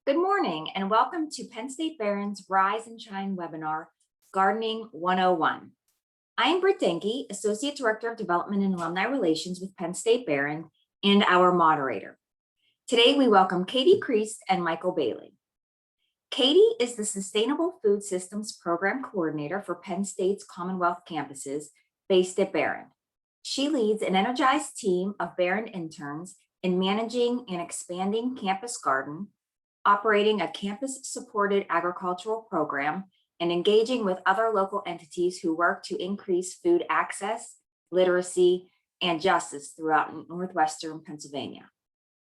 Good morning and welcome to Penn State Barron's Rise and Shine webinar, Gardening 101. I am Britt Denke, Associate Director of Development and Alumni Relations with Penn State Barron and our moderator. Today we welcome Katie Chriest and Michael Bailey. Katie is the Sustainable Food Systems Program Coordinator for Penn State's Commonwealth campuses based at Barron. She leads an energized team of Barron interns in managing and expanding campus garden, operating a campus-supported agricultural program, and engaging with other local entities who work to increase food access, literacy, and justice throughout Northwestern Pennsylvania.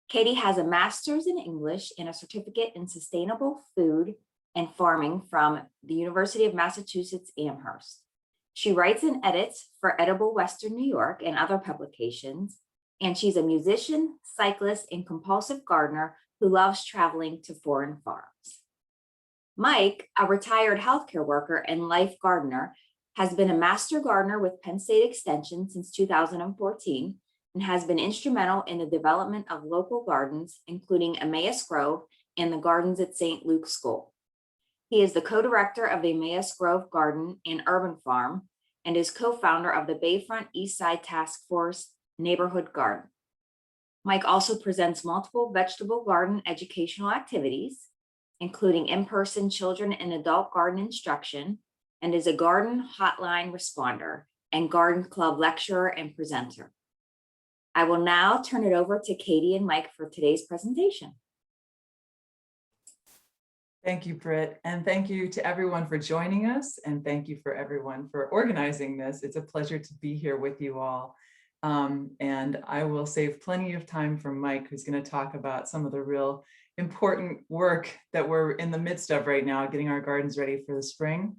Katie has a master's in English and a certificate in sustainable food and farming from the University of Massachusetts Amherst. She writes and edits for Edible Western New York and other publications, and she's a musician, cyclist, and compulsive gardener who loves traveling to foreign farms. Mike, a retired healthcare worker and life gardener, has been a master gardener with Penn State Extension since 2014 and has been instrumental in the development of local gardens, including Emmaus Grove and the gardens at St. Luke's School. He is the co-director of the Emmaus Grove Garden and Urban Farm and is co-founder of the Bayfront Eastside Task Force Neighborhood Garden. Mike also presents multiple vegetable garden educational activities, including in-person children and adult garden instruction, and is a garden hotline responder and garden club lecturer and presenter. I will now turn it over to Katie and Mike for today's presentation. Thank you, Britt, and thank you to everyone for joining us, and thank you for everyone for organizing this. It's a pleasure to be here with you all. And I will save plenty of time for Mike, who's going to talk about some of the real important work that we're in the midst of right now, getting our gardens ready for the spring.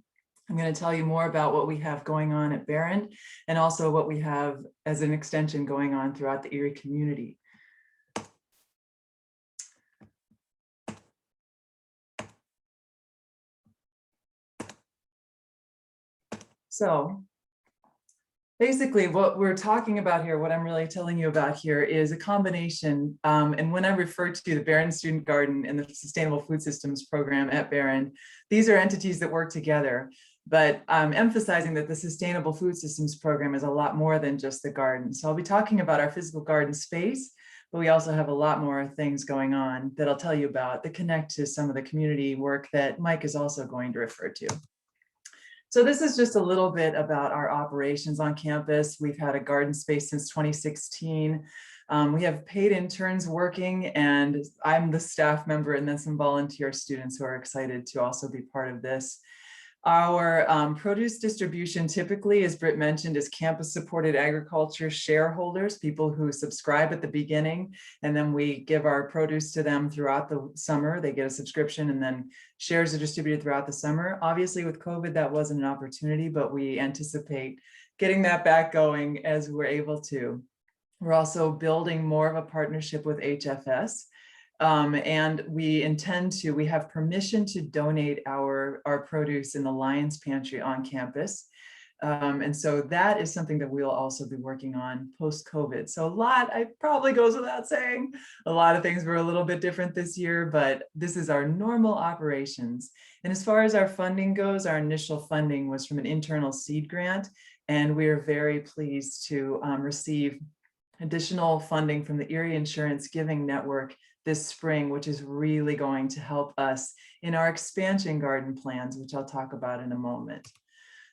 I'm going to tell you more about what we have going on at Behrend and also what we have as an extension going on throughout the Erie community. So basically, what we're talking about here, what I'm really telling you about here is a combination. And when I refer to the Behrend Student Garden and the Sustainable Food Systems Program at Behrend, these are entities that work together. But I'm emphasizing that the Sustainable Food Systems Program is a lot more than just the garden. So I'll be talking about our physical garden space, but we also have a lot more things going on that I'll tell you about that connect to some of the community work that Mike is also going to refer to. So this is just a little bit about our operations on campus. We've had a garden space since 2016. We have paid interns working, and I'm the staff member, and then some volunteer students who are excited to also be part of this. Our produce distribution typically, as Britt mentioned, is campus-supported agriculture shareholders, people who subscribe at the beginning, and then we give our produce to them throughout the summer. They get a subscription, and then shares are distributed throughout the summer. Obviously, with COVID, that wasn't an opportunity, but we anticipate getting that back going as we're able to. We're also building more of a partnership with HFS. And we have permission to donate our produce in the Lions Pantry on campus. And so that is something that we'll also be working on post-COVID. So it probably goes without saying, a lot of things were a little bit different this year, but this is our normal operations. And as far as our funding goes, our initial funding was from an internal seed grant, and we are very pleased to receive additional funding from the Erie Insurance Giving Network this spring, which is really going to help us in our expansion garden plans, which I'll talk about in a moment.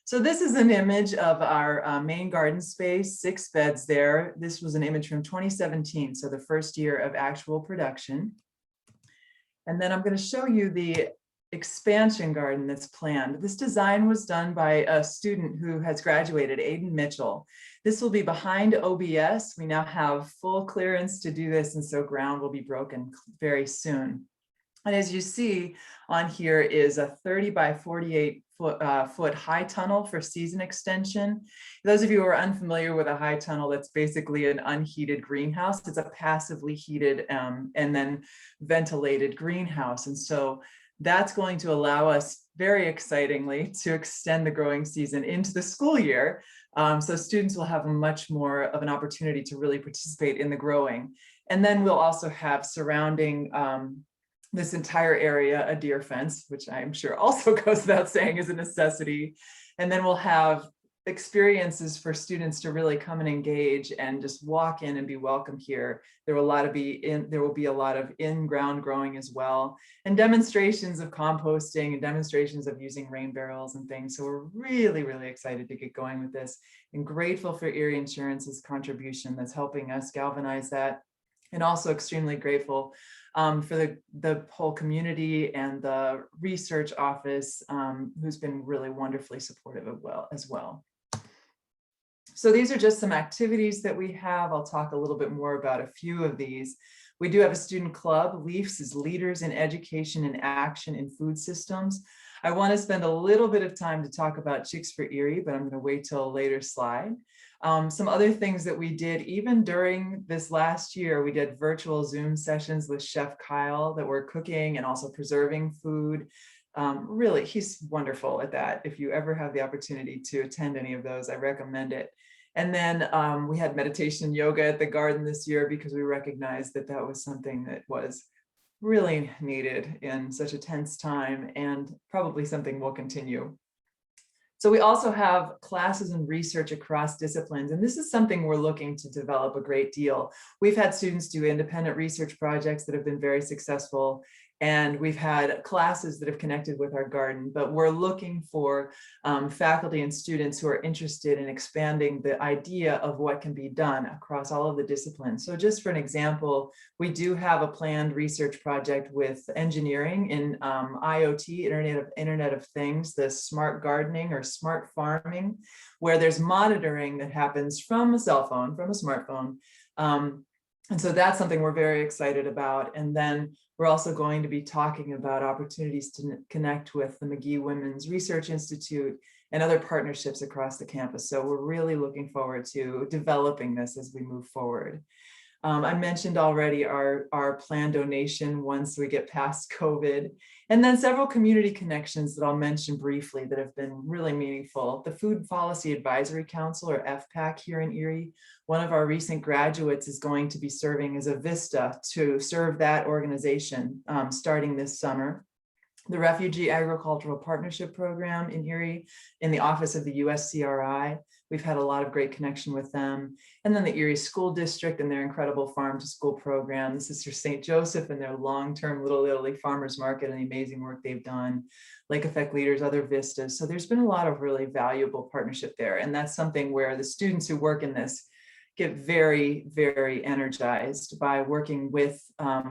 So this is an image of our main garden space, 6 beds there. This was an image from 2017, so the first year of actual production. And then I'm going to show you the expansion garden that's planned. This design was done by a student who has graduated, Aiden Mitchell. This will be behind OBS. We now have full clearance to do this, and so ground will be broken very soon. And as you see on here is a 30 by 48 foot high tunnel for season extension. Those of you who are unfamiliar with a high tunnel, that's basically an unheated greenhouse. It's a passively heated and then ventilated greenhouse. And so that's going to allow us, very excitingly, to extend the growing season into the school year. So students will have much more of an opportunity to really participate in the growing. And then we'll also have surrounding this entire area a deer fence, which I'm sure also goes without saying is a necessity. And then we'll have experiences for students to really come and engage and just walk in and be welcome here. There will be a lot of in-ground growing as well, and demonstrations of composting and demonstrations of using rain barrels and things. So we're really, really excited to get going with this, and grateful for Erie Insurance's contribution that's helping us galvanize that. And also extremely grateful for the whole community and the research office, who's been really wonderfully supportive as well. So these are just some activities that we have. I'll talk a little bit more about a few of these. We do have a student club. LEAFS is Leaders in Education and Action in Food Systems. I want to spend a little bit of time to talk about Chicks for Erie, but I'm going to wait till a later slide. Some other things that we did, even during this last year, we did virtual Zoom sessions with Chef Kyle that were cooking and also preserving food. Really, he's wonderful at that. If you ever have the opportunity to attend any of those, I recommend it. And then we had meditation and yoga at the garden this year because we recognized that that was something that was really needed in such a tense time, and probably something we'll continue. So we also have classes and research across disciplines, and this is something we're looking to develop a great deal. We've had students do independent research projects that have been very successful, and we've had classes that have connected with our garden, but we're looking for faculty and students who are interested in expanding the idea of what can be done across all of the disciplines. So just for an example, we do have a planned research project with engineering in IoT, Internet of Things, the smart gardening or smart farming, where there's monitoring that happens from a cell phone, from a smartphone. And so that's something we're very excited about. And then we're also going to be talking about opportunities to connect with the McGee Women's Research Institute and other partnerships across the campus. So we're really looking forward to developing this as we move forward. I mentioned already our planned donation once we get past COVID, and then several community connections that I'll mention briefly that have been really meaningful. The Food Policy Advisory Council, or FPAC, here in Erie. One of our recent graduates is going to be serving as a VISTA to serve that organization starting this summer. The Refugee Agricultural Partnership Program in Erie, in the office of the USCRI. We've had a lot of great connection with them. And then the Erie School District and their incredible farm to school program, the Sister St. Joseph and their long-term Little Italy Farmers Market and the amazing work they've done, Lake Effect Leaders, other vistas. So there's been a lot of really valuable partnership there. And that's something where the students who work in this get very, very energized by working with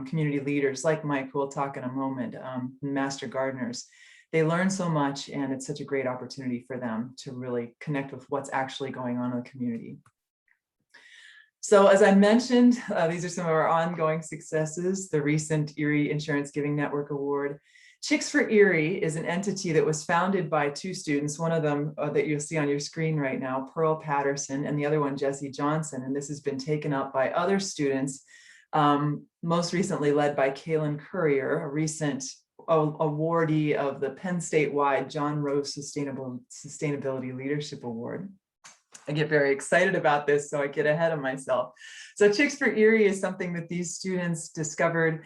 community leaders like Mike, who we'll talk in a moment, master gardeners. They learn so much, and it's such a great opportunity for them to really connect with what's actually going on in the community. So as I mentioned, these are some of our ongoing successes. The recent Erie Insurance Giving Network Award. Chicks for Erie is an entity that was founded by two students, one of them that you'll see on your screen right now, Pearl Patterson, and the other one, Jesse Johnson. And this has been taken up by other students, most recently led by Kaylin Courier, a recent awardee of the Penn statewide John Rose Sustainability Leadership Award. I get very excited about this, so I get ahead of myself. So Chicks for Erie is something that these students discovered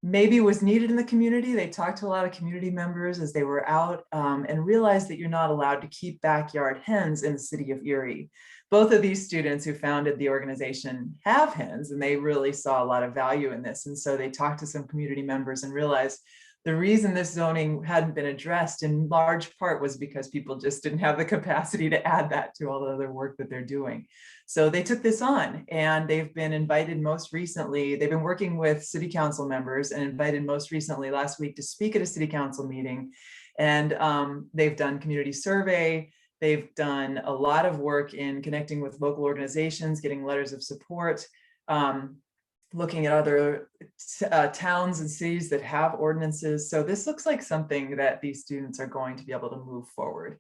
maybe was needed in the community. They talked to a lot of community members as they were out and realized that you're not allowed to keep backyard hens in the city of Erie. Both of these students who founded the organization have hens, and they really saw a lot of value in this. And so they talked to some community members and realized the reason this zoning hadn't been addressed in large part was because people just didn't have the capacity to add that to all the other work that they're doing. So they took this on, and they've been invited most recently. They've been working with city council members and invited most recently last week to speak at a city council meeting. And they've done community survey. They've done a lot of work in connecting with local organizations, getting letters of support, looking at other towns and cities that have ordinances. So this looks like something that these students are going to be able to move forward,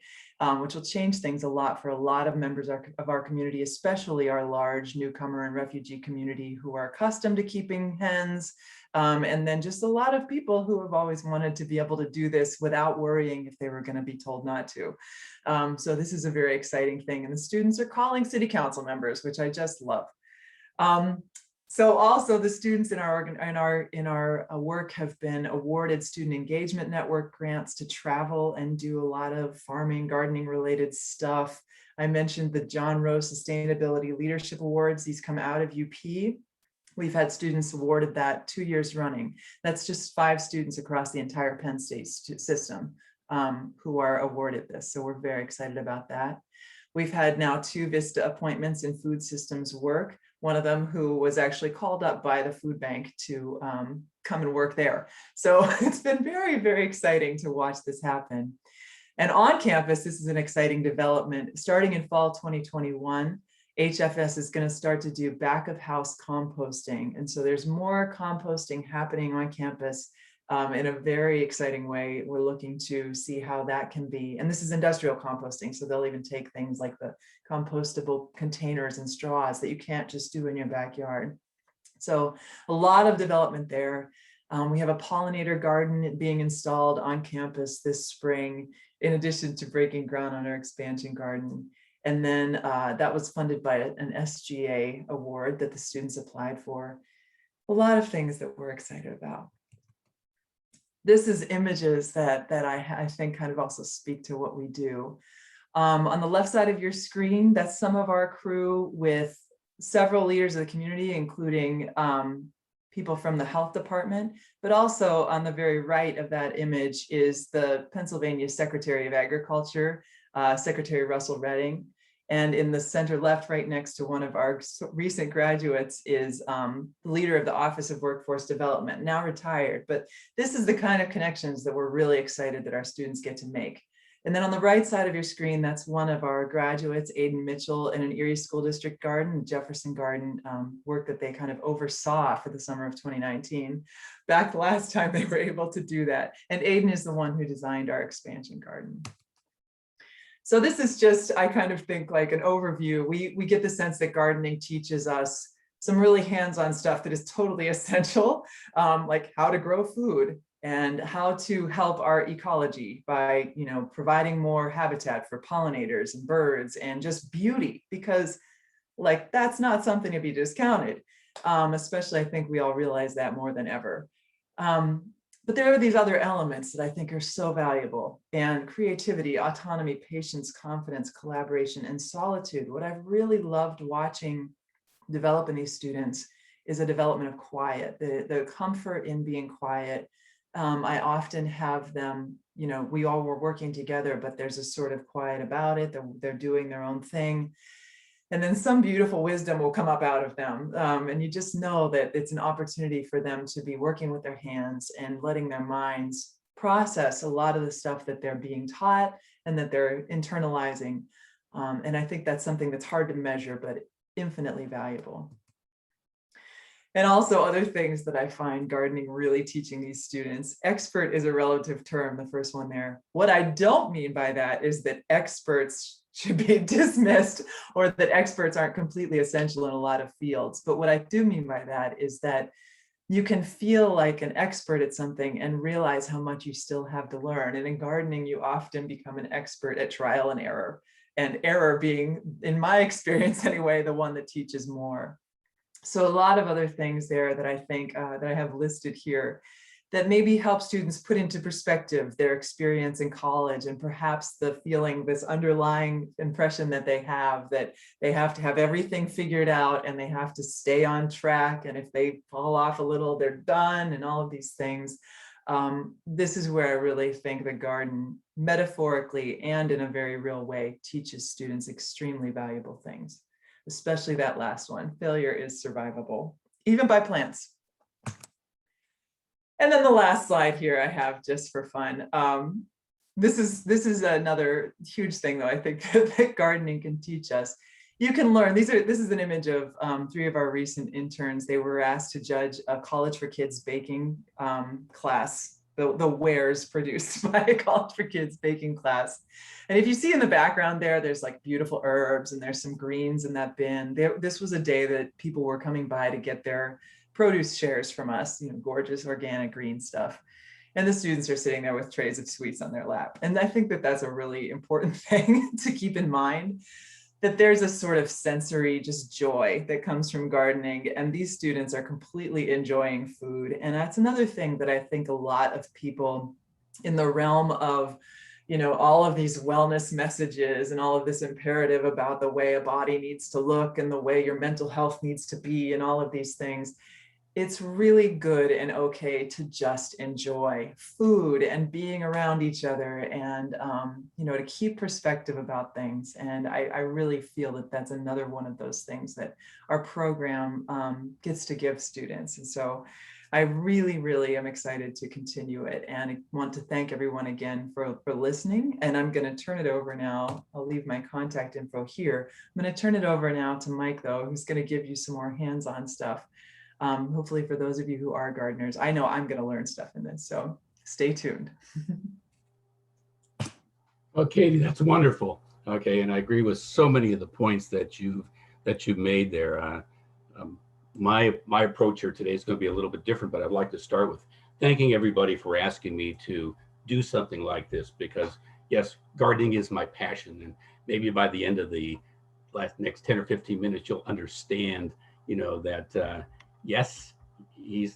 which will change things a lot for a lot of members of our community, especially our large newcomer and refugee community who are accustomed to keeping hens. And then just a lot of people who have always wanted to be able to do this without worrying if they were going to be told not to. So this is a very exciting thing. And the students are calling city council members, which I just love. So also the students in our work have been awarded Student Engagement Network grants to travel and do a lot of farming, gardening related stuff. I mentioned the John Rose Sustainability Leadership Awards. These come out of UP. We've had students awarded that 2 years running. That's just 5 students across the entire Penn State system who are awarded this. So we're very excited about that. We've had now 2 VISTA appointments in food systems work. One of them who was actually called up by the food bank to come and work there. So it's been very, very exciting to watch this happen. And on campus, this is an exciting development. Starting in fall 2021, HFS is going to start to do back of house composting. And so there's more composting happening on campus in a very exciting way. We're looking to see how that can be. And this is industrial composting. So they'll even take things like the compostable containers and straws that you can't just do in your backyard. So a lot of development there. We have a pollinator garden being installed on campus this spring, in addition to breaking ground on our expansion garden. And then that was funded by an SGA award that the students applied for. A lot of things that we're excited about. This is images that I think kind of also speak to what we do. On the left side of your screen, that's some of our crew with several leaders of the community, including people from the health department, but also on the very right of that image is the Pennsylvania Secretary of Agriculture, Secretary Russell Redding. And in the center left, right next to one of our recent graduates is the leader of the Office of Workforce Development, now retired. But this is the kind of connections that we're really excited that our students get to make. And then on the right side of your screen, that's one of our graduates, Aiden Mitchell, in an Erie School District garden, Jefferson Garden, work that they kind of oversaw for the summer of 2019. Back the last time they were able to do that. And Aiden is the one who designed our expansion garden. So this is just, I kind of think like an overview. We get the sense that gardening teaches us some really hands-on stuff that is totally essential, like how to grow food and how to help our ecology by, providing more habitat for pollinators and birds and just beauty, because like that's not something to be discounted. Especially I think we all realize that more than ever. But there are these other elements that I think are so valuable, and creativity, autonomy, patience, confidence, collaboration, and solitude. What I've really loved watching develop in these students is a development of quiet, the comfort in being quiet. I often have them, we all were working together, but there's a sort of quiet about it. They're doing their own thing. And then some beautiful wisdom will come up out of them. And you just know that it's an opportunity for them to be working with their hands and letting their minds process a lot of the stuff that they're being taught and that they're internalizing. And I think that's something that's hard to measure, but infinitely valuable. And also other things that I find gardening really teaching these students. Expert is a relative term, the first one there. What I don't mean by that is that experts should be dismissed or that experts aren't completely essential in a lot of fields. But what I do mean by that is that you can feel like an expert at something and realize how much you still have to learn. And in gardening, you often become an expert at trial and error being, in my experience anyway, the one that teaches more. So a lot of other things there that I think that I have listed here that maybe help students put into perspective their experience in college and perhaps the feeling, this underlying impression that they have to have everything figured out and they have to stay on track. And if they fall off a little, they're done and all of these things. This is where I really think the garden metaphorically and in a very real way teaches students extremely valuable things, especially that last one. Failure is survivable, even by plants. And then the last slide here I have just for fun. This is another huge thing though I think that gardening can teach us. You can learn, this is an image of 3 of our recent interns. They were asked to judge a College for Kids baking class, the wares produced by a College for Kids baking class. And if you see in the background there's like beautiful herbs and there's some greens in that bin. This was a day that people were coming by to get their produce shares from us, gorgeous organic green stuff. And the students are sitting there with trays of sweets on their lap. And I think that that's a really important thing to keep in mind. that there's a sort of sensory just joy that comes from gardening, and these students are completely enjoying food. And that's another thing that I think a lot of people in the realm of, you know, all of these wellness messages and all of this imperative about the way a body needs to look and the way your mental health needs to be and all of these things, it's really good and okay to just enjoy food and being around each other, and you know, to keep perspective about things. And I really feel that that's another one of those things that our program gets to give students. And so I really am excited to continue it, and I want to thank everyone again for listening. And I'm going to turn it over now. I'll leave my contact info here. I'm going to turn it over now to Mike, though, who's going to give you some more hands-on stuff. Hopefully for those of you who are gardeners. I know I'm going to learn stuff in this, so stay tuned. Well, Katie, that's wonderful. Okay, and I agree with so many of the points that you've made there. My approach here today is going to be a little bit different, but I'd like to start with thanking everybody for asking me to do something like this, because yes, gardening is my passion, and maybe by the end of the next 10 or 15 minutes, you'll understand, you know, that yes,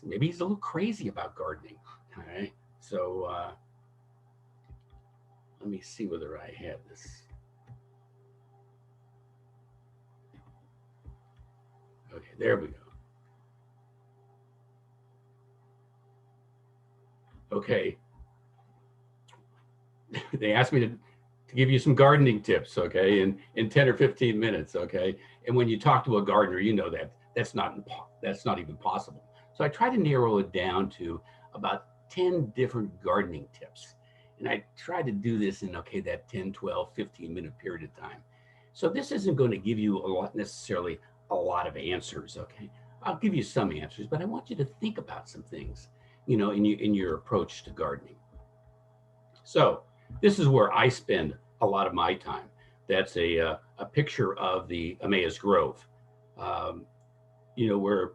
maybe he's a little crazy about gardening. All right, so let me see whether I have this. Okay, there we go. Okay. They asked me to give you some gardening tips, okay, in 10 or 15 minutes, okay? And when you talk to a gardener, you know that that's not even possible. So I try to narrow it down to about 10 different gardening tips. And I try to do this in, okay, that 10, 12, 15-minute period of time. So this isn't going to give you necessarily a lot of answers, okay? I'll give you some answers, but I want you to think about some things, you know, in your approach to gardening. So this is where I spend a lot of my time. That's a picture of the Emmaus Grove, you know, where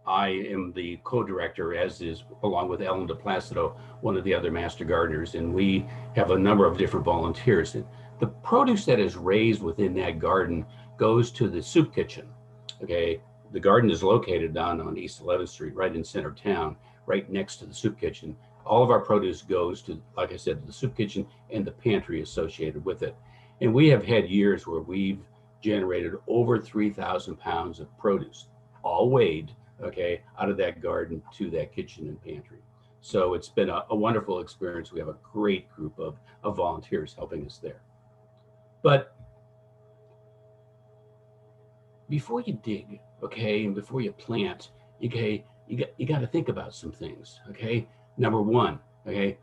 I am the co-director, as is, along with Ellen DePlacido, one of the other master gardeners, and we have a number of different volunteers. And the produce that is raised within that garden goes to the soup kitchen, okay? The garden is located down on East 11th Street, right in center town, right next to the soup kitchen. All of our produce goes to, like I said, to the soup kitchen and the pantry associated with it. And we have had years where we've generated over 3,000 pounds of produce, all weighed, okay, out of that garden to that kitchen and pantry. So it's been a wonderful experience. We have a great group of volunteers helping us there. But before you dig, okay, and before you plant, okay, you got to think about some things, okay? Number one, okay,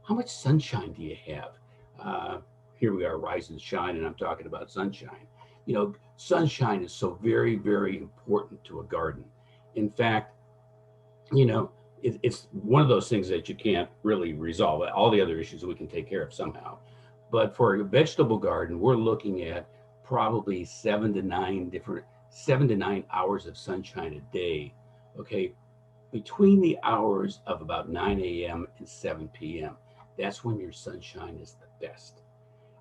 how much sunshine do you have? Here we are, rise and shine, and I'm talking about sunshine. You know, sunshine is so very, very important to a garden. In fact, you know, it's one of those things that you can't really resolve. All the other issues we can take care of somehow. But for a vegetable garden, we're looking at probably 7 to 9 hours of sunshine a day, okay? Between the hours of about 9 a.m. and 7 p.m. That's when your sunshine is the best.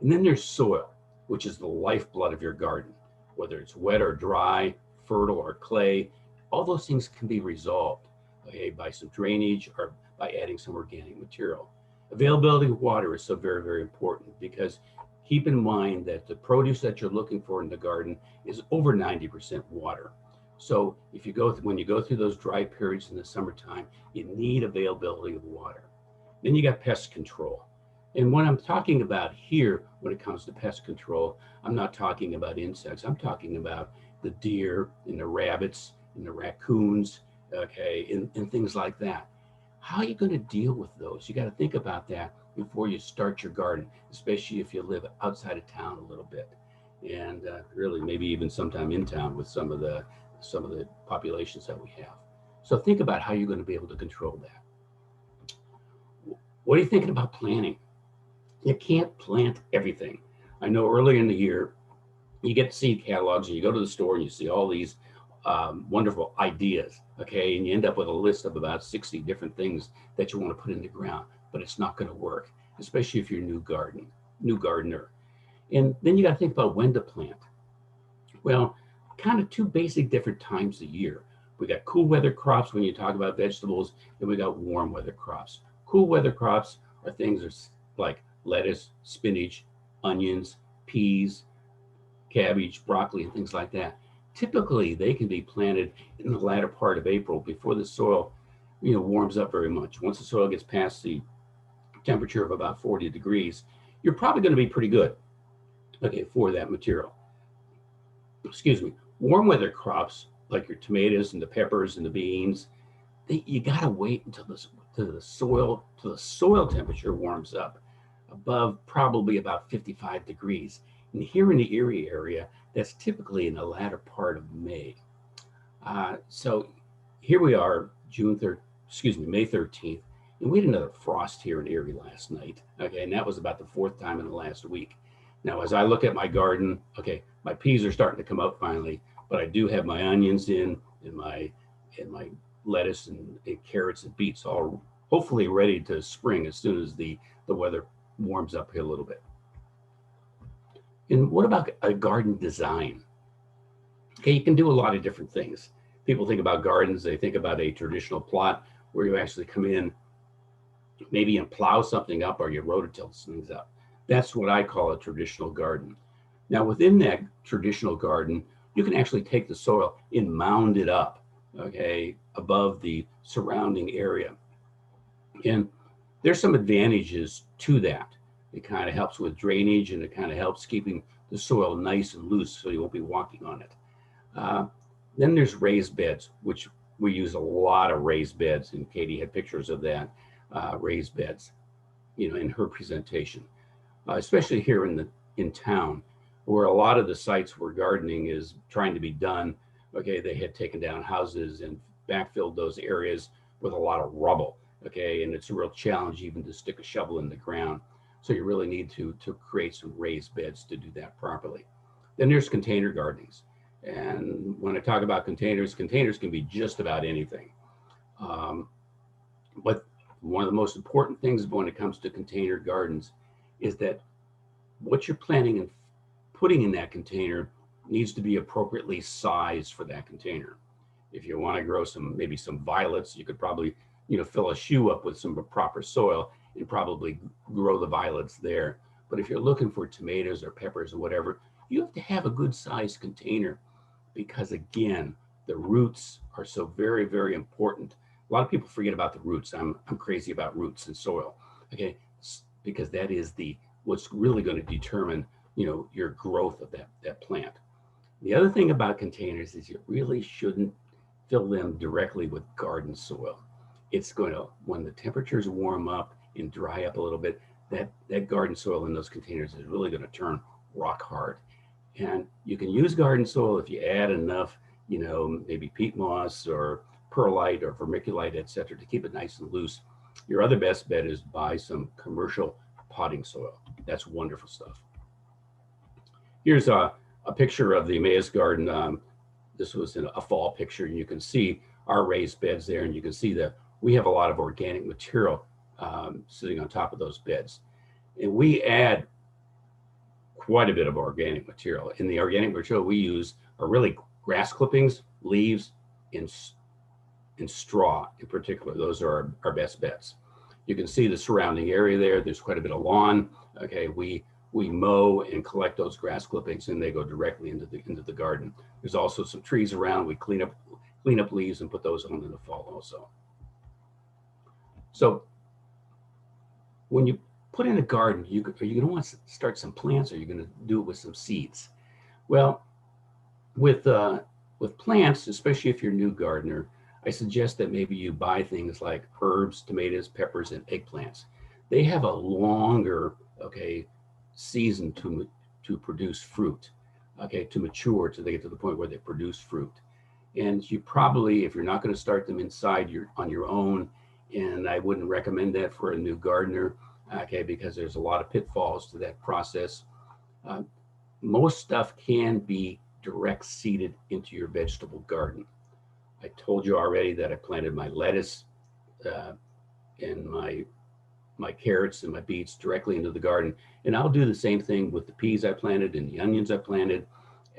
And then there's soil, which is the lifeblood of your garden. Whether it's wet or dry, fertile or clay, all those things can be resolved, okay, by some drainage or by adding some organic material. Availability of water is so very, very important, because keep in mind that the produce that you're looking for in the garden is over 90% water. So if you when you go through those dry periods in the summertime, you need availability of water. Then you got pest control. And what I'm talking about here when it comes to pest control, I'm not talking about insects. I'm talking about the deer and the rabbits and the raccoons, okay, and things like that. How are you going to deal with those? You got to think about that before you start your garden, especially if you live outside of town a little bit, and really maybe even sometime in town with some of the populations that we have. So think about how you're going to be able to control that. What are you thinking about planting? You can't plant everything. I know earlier in the year, you get seed catalogs and you go to the store and you see all these wonderful ideas, okay? And you end up with a list of about 60 different things that you want to put in the ground, but it's not going to work, especially if you're a new gardener. And then you got to think about when to plant. Well, kind of two basic different times a year. We got cool weather crops when you talk about vegetables, and we got warm weather crops. Cool weather crops are things like lettuce, spinach, onions, peas, cabbage, broccoli, and things like that. Typically, they can be planted in the latter part of April before the soil, warms up very much. Once the soil gets past the temperature of about 40 degrees, you're probably going to be pretty good, okay, for that material. Excuse me. Warm weather crops like your tomatoes and the peppers and the beans, you got to wait until the soil temperature warms up above probably about 55 degrees. And here in the Erie area, that's typically in the latter part of May. So here we are, May 13th, and we had another frost here in Erie last night. Okay, and that was about the fourth time in the last week. Now, as I look at my garden, okay, my peas are starting to come up finally, but I do have my onions and my lettuce and carrots and beets all hopefully ready to spring as soon as the weather warms up here a little bit. And what about a garden design? Okay, you can do a lot of different things. People think about gardens, they think about a traditional plot where you actually come in, maybe and plow something up or you rototill things up. That's what I call a traditional garden. Now, within that traditional garden, you can actually take the soil and mound it up, okay, above the surrounding area. And there's some advantages to that. It kind of helps with drainage, and it kind of helps keeping the soil nice and loose so you won't be walking on it. Then there's raised beds, which we use a lot of raised beds, and Katie had pictures of that, raised beds, in her presentation, especially here in town, where a lot of the sites where gardening is trying to be done, okay, they had taken down houses and backfilled those areas with a lot of rubble, okay, and it's a real challenge even to stick a shovel in the ground. So you really need to create some raised beds to do that properly. Then there's container gardenings. And when I talk about containers can be just about anything. But one of the most important things when it comes to container gardens is that what you're planning and putting in that container needs to be appropriately sized for that container. If you want to grow maybe some violets, you could probably, fill a shoe up with some proper soil and probably grow the violets there. But if you're looking for tomatoes or peppers or whatever, you have to have a good sized container, because again, the roots are so very, very important. A lot of people forget about the roots. I'm crazy about roots and soil, okay? Because that is what's really going to determine, your growth of that plant. The other thing about containers is you really shouldn't fill them directly with garden soil. It's going to, when the temperatures warm up and dry up a little bit, that garden soil in those containers is really going to turn rock hard. And you can use garden soil if you add enough, maybe peat moss or perlite or vermiculite, et cetera, to keep it nice and loose. Your other best bet is buy some commercial potting soil. That's wonderful stuff. Here's a picture of the Emmaus garden. This was in a fall picture, and you can see our raised beds there, and you can see that we have a lot of organic material sitting on top of those beds. And we add quite a bit of organic material. And the organic material we use are really grass clippings, leaves, and straw in particular. Those are our best bets. You can see the surrounding area there. There's quite a bit of lawn. Okay, we mow and collect those grass clippings, and they go directly into the garden. There's also some trees around. We clean up leaves and put those on in the fall also. So when you put in a garden, are you going to want to start some plants, or are you going to do it with some seeds? Well, with plants, especially if you're a new gardener, I suggest that maybe you buy things like herbs, tomatoes, peppers, and eggplants. They have a longer, season to produce fruit, to mature, till they get to the point where they produce fruit. And you probably, if you're not going to start them inside on your own, and I wouldn't recommend that for a new gardener, because there's a lot of pitfalls to that process. Most stuff can be direct seeded into your vegetable garden. I told you already that I planted my lettuce and my my carrots and my beets directly into the garden. And I'll do the same thing with the peas I planted and the onions I planted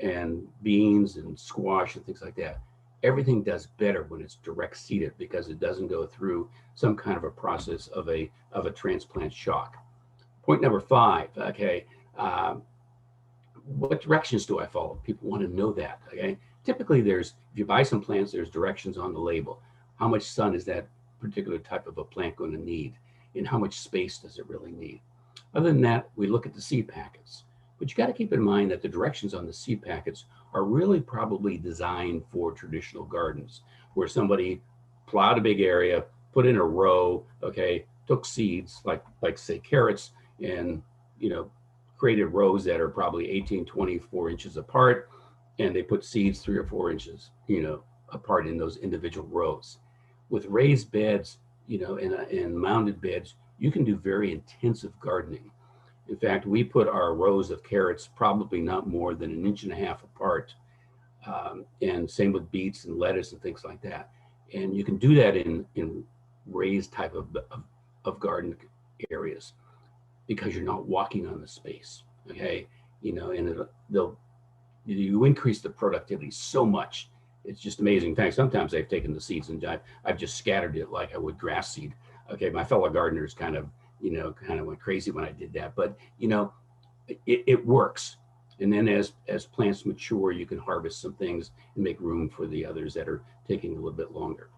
and beans and squash and things like that. Everything does better when it's direct seeded because it doesn't go through some kind of a process of a transplant shock. Point number 5, okay, what directions do I follow? People want to know that, okay? Typically if you buy some plants, there's directions on the label. How much sun is that particular type of a plant going to need? And how much space does it really need? Other than that, we look at the seed packets. But you got to keep in mind that the directions on the seed packets are really probably designed for traditional gardens, where somebody plowed a big area, put in a row, okay, took seeds like say carrots, and created rows that are probably 18, 24 inches apart, and they put seeds 3 or 4 inches, apart in those individual rows. With raised beds, and mounded beds, you can do very intensive gardening. In fact, we put our rows of carrots probably not more than 1.5 inches apart, and same with beets and lettuce and things like that. And you can do that in raised type of garden areas because you're not walking on the space, okay? And you increase the productivity so much. It's just amazing. In fact, sometimes I've taken the seeds and I've just scattered it like I would grass seed. Okay, my fellow gardeners kind of went crazy when I did that, but it works. And then as plants mature, you can harvest some things and make room for the others that are taking a little bit longer.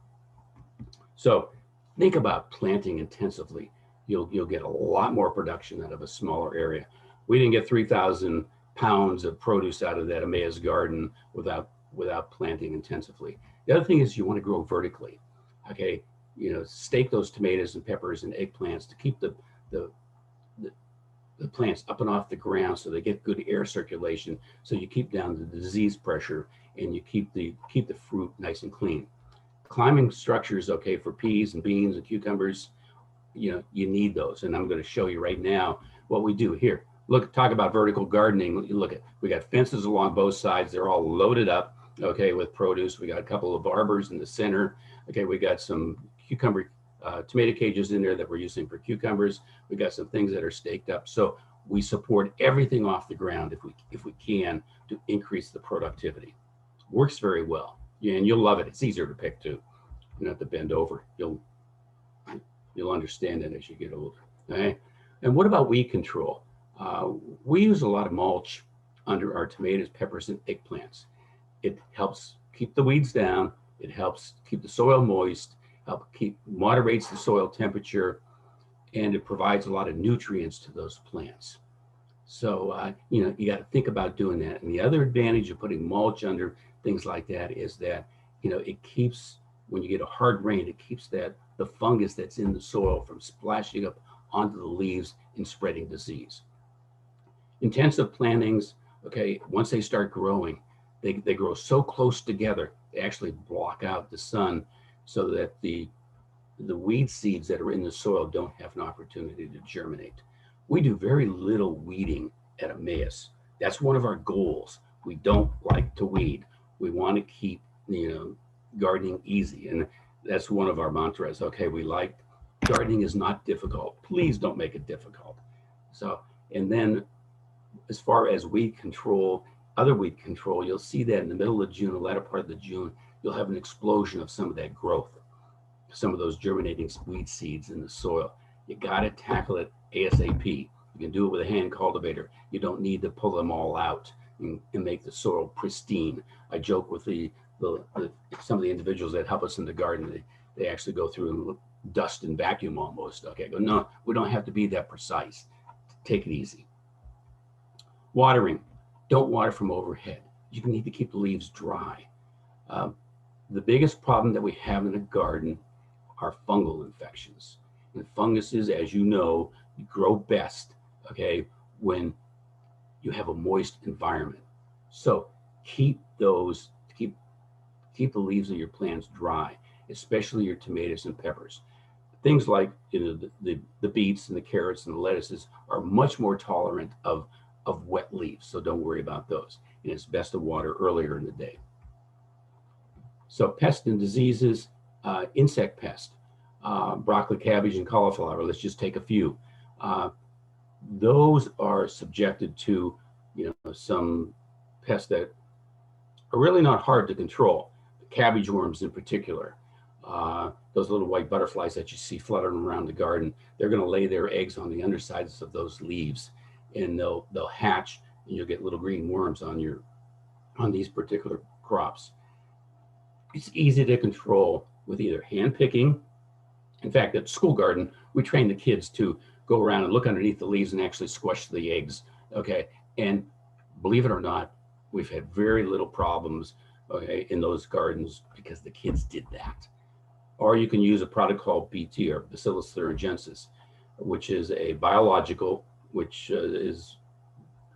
So think about planting intensively. You'll get a lot more production out of a smaller area. We didn't get 3,000 pounds of produce out of that Emmaus garden without planting intensively. The other thing is you want to grow vertically. Okay, stake those tomatoes and peppers and eggplants to keep the plants up and off the ground so they get good air circulation, so you keep down the disease pressure and you keep the fruit nice and clean. Climbing structures, okay, for peas and beans and cucumbers, you need those. And I'm going to show you right now what we do here. Look, talk about vertical gardening. We got fences along both sides. They're all loaded up, okay, with produce. We got a couple of arbors in the center. Okay, we got some cucumber, tomato cages in there that we're using for cucumbers. We got some things that are staked up. So we support everything off the ground if we can to increase the productivity. Works very well. Yeah, and you'll love it. It's easier to pick too. You don't have to bend over. You'll understand it as you get older. Okay. And what about weed control? We use a lot of mulch under our tomatoes, peppers, and eggplants. It helps keep the weeds down. It helps keep the soil moist, moderates the soil temperature, and it provides a lot of nutrients to those plants. So, you got to think about doing that. And the other advantage of putting mulch under things like that is that, it keeps, when you get a hard rain, it keeps the fungus that's in the soil from splashing up onto the leaves and spreading disease. Intensive plantings, okay, once they start growing, they grow so close together, they actually block out the sun so that the weed seeds that are in the soil don't have an opportunity to germinate. We do very little weeding at Emmaus. That's one of our goals. We don't like to weed. We want to keep, gardening easy. And that's one of our mantras. Okay, gardening is not difficult. Please don't make it difficult. So, and then as far as weed control, other weed control, you'll see that in the middle of June, the latter part of June, you'll have an explosion of some of that growth, some of those germinating weed seeds in the soil. You got to tackle it ASAP. You can do it with a hand cultivator. You don't need to pull them all out and make the soil pristine. I joke with some of the individuals that help us in the garden. They actually go through and dust and vacuum almost. Okay, I go, no, we don't have to be that precise. Take it easy. Watering. Don't water from overhead. You need to keep the leaves dry. The biggest problem that we have in a garden are fungal infections. And funguses, as you know, grow best, okay, when you have a moist environment. So keep the leaves of your plants dry, especially your tomatoes and peppers. Things like the beets and the carrots and the lettuces are much more tolerant of wet leaves, so don't worry about those. And it's best to water earlier in the day. So pests and diseases, insect pest. broccoli, cabbage, and cauliflower. Let's just take a few. Those are subjected to, some pests that are really not hard to control. Cabbage worms in particular. Those little white butterflies that you see fluttering around the garden, they're going to lay their eggs on the undersides of those leaves, and they'll hatch, and you'll get little green worms on these particular crops. It's easy to control with either hand picking. In fact, at school garden, we train the kids to go around and look underneath the leaves and actually squash the eggs. Okay, and believe it or not, we've had very little problems, okay, in those gardens because the kids did that. Or you can use a product called BT, or Bacillus thuringiensis, which is a biological, which is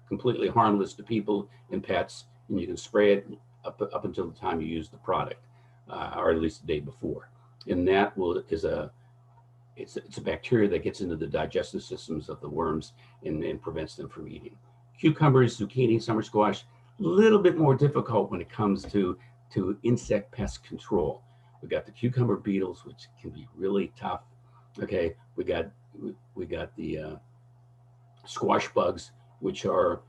completely harmless to people and pets, and you can spray it up until the time you use the product, or at least the day before. And that it's a bacteria that gets into the digestive systems of the worms and prevents them from eating. Cucumbers, zucchini, summer squash, a little bit more difficult when it comes to insect pest control. We got the cucumber beetles, which can be really tough. Okay, we got the squash bugs, which are,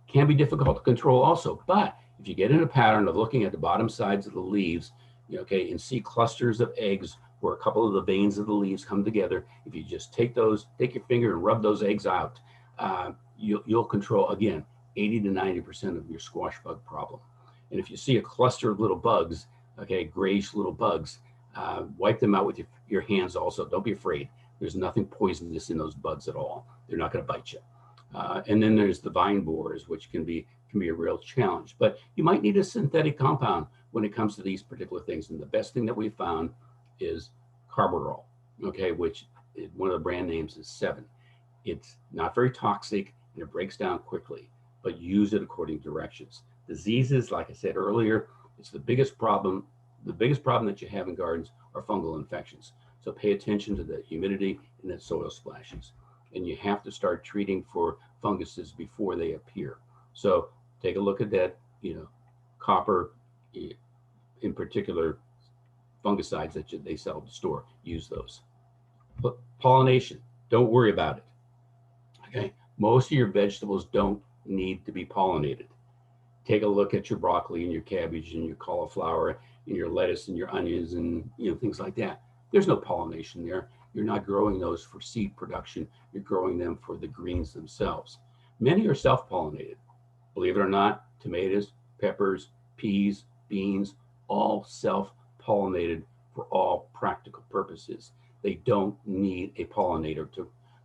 can be difficult to control also. But if you get in a pattern of looking at the bottom sides of the leaves, okay, and see clusters of eggs where a couple of the veins of the leaves come together, if you just take your finger and rub those eggs out, you'll control, again, 80 to 90% of your squash bug problem. And if you see a cluster of little bugs, okay, grayish little bugs, wipe them out with your hands also. Don't be afraid. There's nothing poisonous in those bugs at all. They're not going to bite you. And then there's the vine borers, which can be a real challenge. But you might need a synthetic compound when it comes to these particular things. And the best thing that we found is carbaryl, okay, which one of the brand names is 7. It's not very toxic and it breaks down quickly, but use it according to directions. Diseases, like I said earlier, it's the biggest problem. The biggest problem that you have in gardens are fungal infections. So pay attention to the humidity and the soil splashes. And you have to start treating for funguses before they appear. So take a look at that, copper, in particular, fungicides that they sell at the store. Use those. But pollination, don't worry about it. Okay, most of your vegetables don't need to be pollinated. Take a look at your broccoli and your cabbage and your cauliflower and your lettuce and your onions and things like that. There's no pollination there. You're not growing those for seed production. You're growing them for the greens themselves. Many are self-pollinated. Believe it or not, tomatoes, peppers, peas, beans, all self-pollinated for all practical purposes. They don't need a pollinator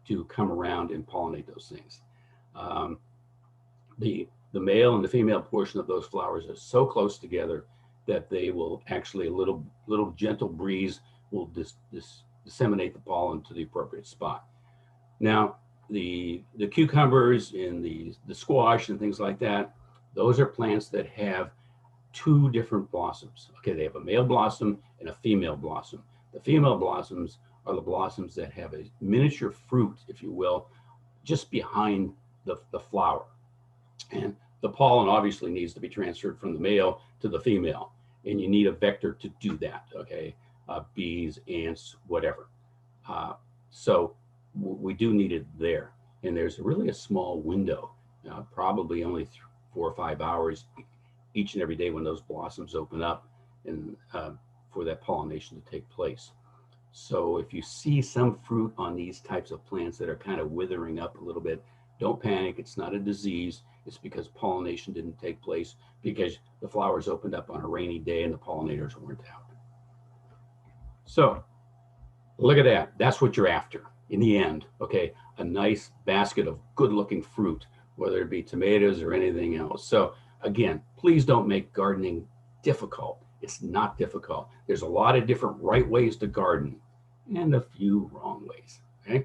to come around and pollinate those things. The male and the female portion of those flowers are so close together that they will actually, a little gentle breeze will disseminate the pollen to the appropriate spot. Now, the cucumbers and the squash and things like that, those are plants that have 2 different blossoms. Okay, they have a male blossom and a female blossom. The female blossoms are the blossoms that have a miniature fruit, if you will, just behind the flower. And the pollen obviously needs to be transferred from the male to the female. And you need a vector to do that, okay? Bees, ants, whatever. So we do need it there. And there's really a small window, probably only 4 or 5 hours each and every day when those blossoms open up and for that pollination to take place. So if you see some fruit on these types of plants that are kind of withering up a little bit, don't panic. It's not a disease. It's because pollination didn't take place because the flowers opened up on a rainy day and the pollinators weren't out. So look at that. That's what you're after in the end. Okay, a nice basket of good looking fruit, whether it be tomatoes or anything else. So again, please don't make gardening difficult. It's not difficult. There's a lot of different right ways to garden and a few wrong ways. Okay.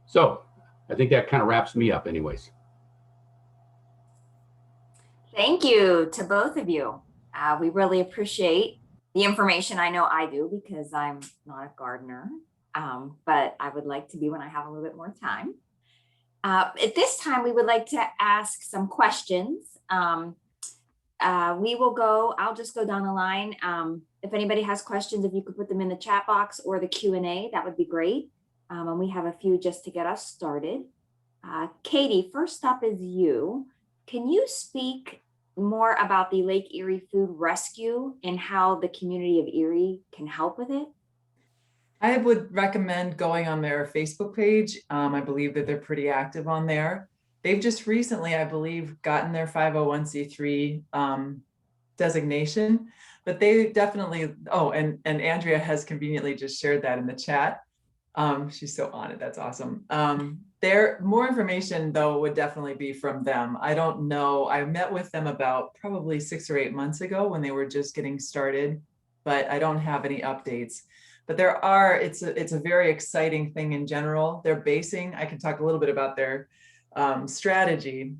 So I think that kind of wraps me up anyways. Thank you to both of you. We really appreciate the information. I know I do because I'm not a gardener, but I would like to be when I have a little bit more time. At this time, we would like to ask some questions we will go, I'll just go down the line. If anybody has questions, if you could put them in the chat box or the Q&A, that would be great. And we have a few just to get us started. Katie, first up is you. Can you speak more about the Lake Erie Food Rescue and how the community of Erie can help with it? I would recommend going on their Facebook page. I believe that they're pretty active on there. They've just recently, I believe, gotten their 501c3 designation, but they definitely, oh, and Andrea has conveniently just shared that in the chat. She's so on it, that's awesome. There, more information though would definitely be from them. I don't know, I met with them about probably 6 or 8 months ago when they were just getting started, but I don't have any updates. But there are, it's a very exciting thing in general. They're basing, I can talk a little bit about their strategy.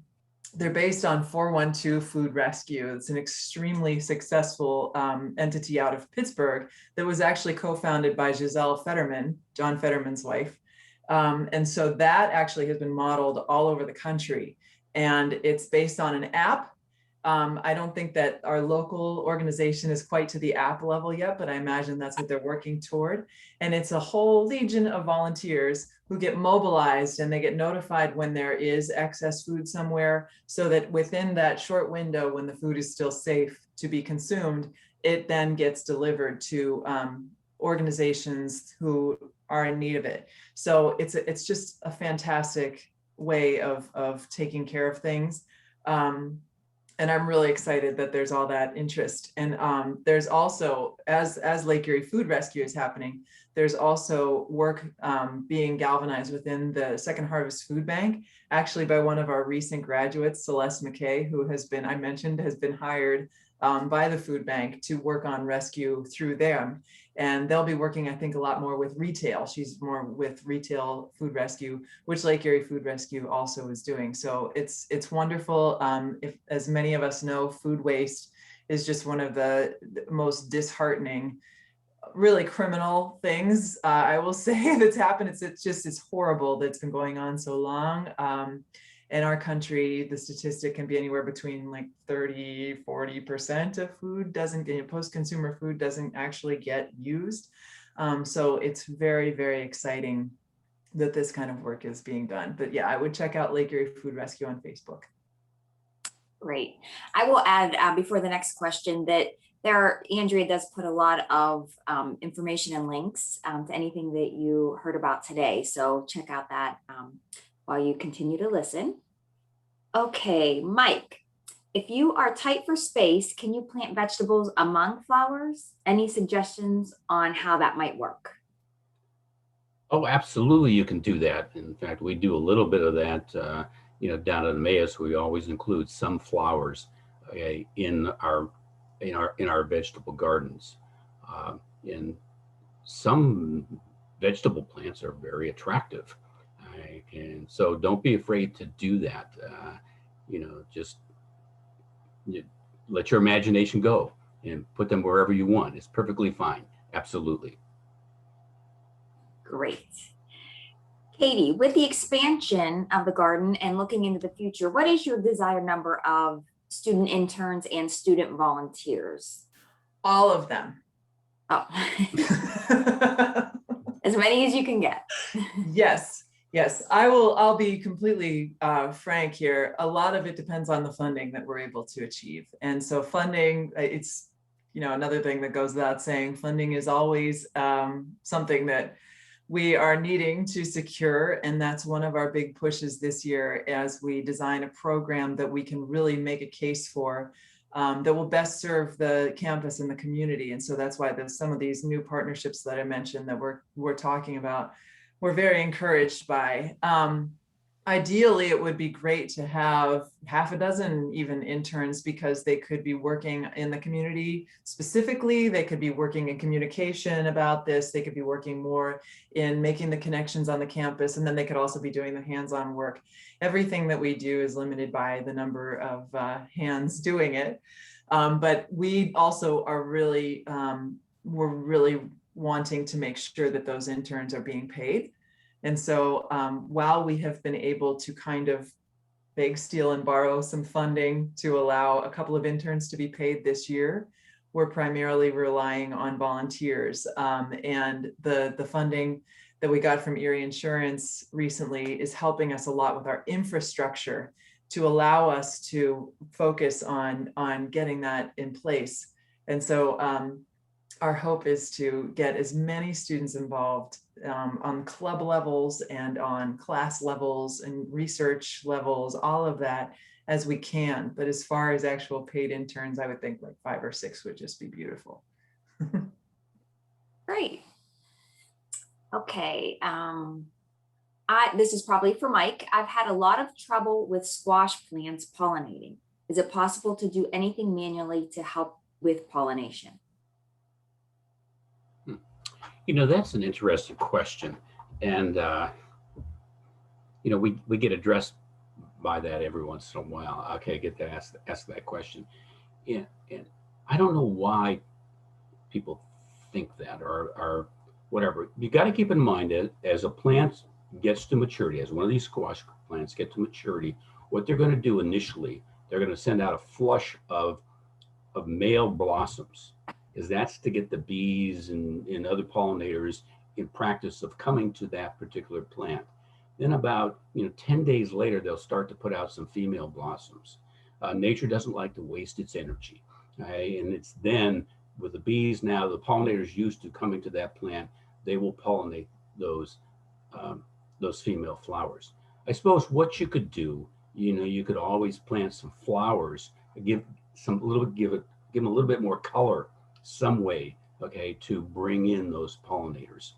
They're based on 412 Food Rescue. It's an extremely successful entity out of Pittsburgh that was actually co-founded by Giselle Fetterman, John Fetterman's wife. And so that actually has been modeled all over the country. And it's based on an app. I don't think that our local organization is quite to the app level yet, but I imagine that's what they're working toward. And it's a whole legion of volunteers who get mobilized and they get notified when there is excess food somewhere, so that within that short window when the food is still safe to be consumed, it then gets delivered to organizations who are in need of it. So it's just a fantastic way of taking care of things. And I'm really excited that there's all that interest. And there's also, as Lake Erie Food Rescue is happening, there's also work being galvanized within the Second Harvest Food Bank, actually by one of our recent graduates, Celeste McKay, who has been, I mentioned, has been hired by the food bank to work on rescue through them. And they'll be working, I think, a lot more with retail. She's more with retail food rescue, which Lake Erie Food Rescue also is doing. So it's wonderful. If, as many of us know, food waste is just one of the most disheartening, really criminal things, I will say, that's happened. It's horrible that's been going on so long. In our country, the statistic can be anywhere between like 30–40% of food doesn't get, post-consumer food doesn't actually get used. So it's very, very exciting that this kind of work is being done. But yeah, I would check out Lake Erie Food Rescue on Facebook. Great. I will add before the next question that Andrea does put a lot of information and links to anything that you heard about today. So check out that while you continue to listen. Okay, Mike, if you are tight for space, can you plant vegetables among flowers? Any suggestions on how that might work? Oh, absolutely, you can do that. In fact, we do a little bit of that. Down at Emmaus, we always include some flowers in our vegetable gardens. And some vegetable plants are very attractive. And so don't be afraid to do that. Just let your imagination go and put them wherever you want. It's perfectly fine. Absolutely. Great. Katie, with the expansion of the garden and looking into the future, what is your desired number of student interns and student volunteers? All of them. Oh, as many as you can get. Yes, I'll be completely frank here. A lot of it depends on the funding that we're able to achieve. And so funding, it's, another thing that goes without saying, funding is always something that we are needing to secure. And that's one of our big pushes this year as we design a program that we can really make a case for that will best serve the campus and the community. And so that's why there's some of these new partnerships that I mentioned that we're talking about, we're very encouraged by. Ideally, it would be great to have half a dozen even interns, because they could be working in the community specifically. They could be working in communication about this. They could be working more in making the connections on the campus. And then they could also be doing the hands-on work. Everything that we do is limited by the number of hands doing it. But we also are really, we're really wanting to make sure that those interns are being paid. And so while we have been able to kind of beg, steal, and borrow some funding to allow a couple of interns to be paid this year. We're primarily relying on volunteers, and the funding that we got from Erie Insurance recently is helping us a lot with our infrastructure to allow us to focus on getting that in place. And so our hope is to get as many students involved on club levels and on class levels and research levels, all of that as we can. But as far as actual paid interns, I would think like 5 or 6 would just be beautiful. Great. Okay. This is probably for Mike. I've had a lot of trouble with squash plants pollinating. Is it possible to do anything manually to help with pollination? You know, that's an interesting question. And, you know, we get addressed by that every once in a while. Okay, I get to ask that question. Yeah, and I don't know why people think that or whatever. You got to keep in mind that as a plant gets to maturity, as one of these squash plants get to maturity, what they're going to do initially, they're going to send out a flush of male blossoms, is that's to get the bees and other pollinators in practice of coming to that particular plant. Then about 10 days later, they'll start to put out some female blossoms. Nature doesn't like to waste its energy, okay? And it's then with the bees now, the pollinators used to coming to that plant, they will pollinate those female flowers. I suppose what you could do, you could always plant some flowers, give them a little bit more color some way, okay, to bring in those pollinators.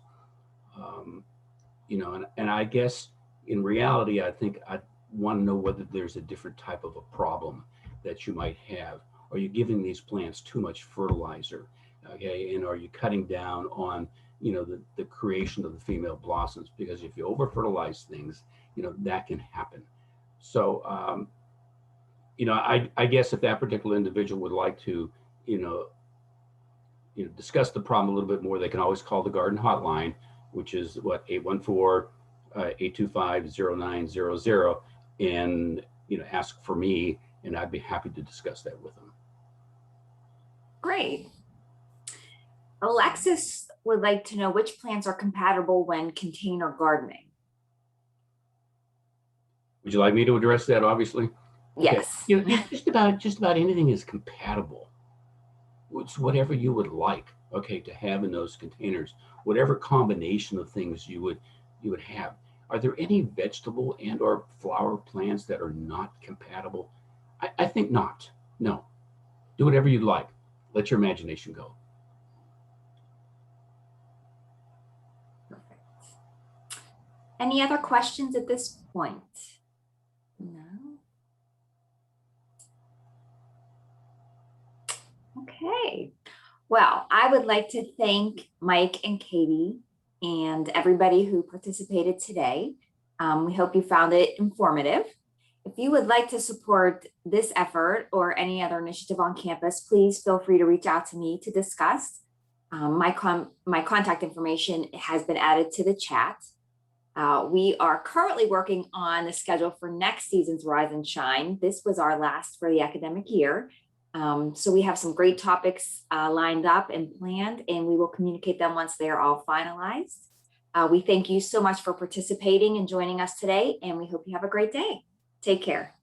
And I guess in reality, I think I want to know whether there's a different type of a problem that you might have. Are you giving these plants too much fertilizer? Okay, and are you cutting down on the creation of the female blossoms? Because if you over fertilize things, that can happen. So I guess if that particular individual would like to discuss the problem a little bit more, they can always call the garden hotline, which is 814-825-0900, and ask for me, and I'd be happy to discuss that with them. Great. Alexis would like to know which plants are compatible when container gardening. Would you like me to address that? Obviously. Yes. Okay. Just about anything is compatible. It's whatever you would like, okay, to have in those containers, whatever combination of things you would have. Are there any vegetable and or flower plants that are not compatible? I think not. No. Do whatever you'd like. Let your imagination go. Perfect. Any other questions at this point? No. Okay. Well, I would like to thank Mike and Katie and everybody who participated today. We hope you found it informative. If you would like to support this effort or any other initiative on campus, please feel free to reach out to me to discuss. My contact information has been added to the chat. We are currently working on the schedule for next season's Rise and Shine. This was our last for the academic year. So we have some great topics lined up and planned, and we will communicate them once they are all finalized. We thank you so much for participating and joining us today, and we hope you have a great day. Take care.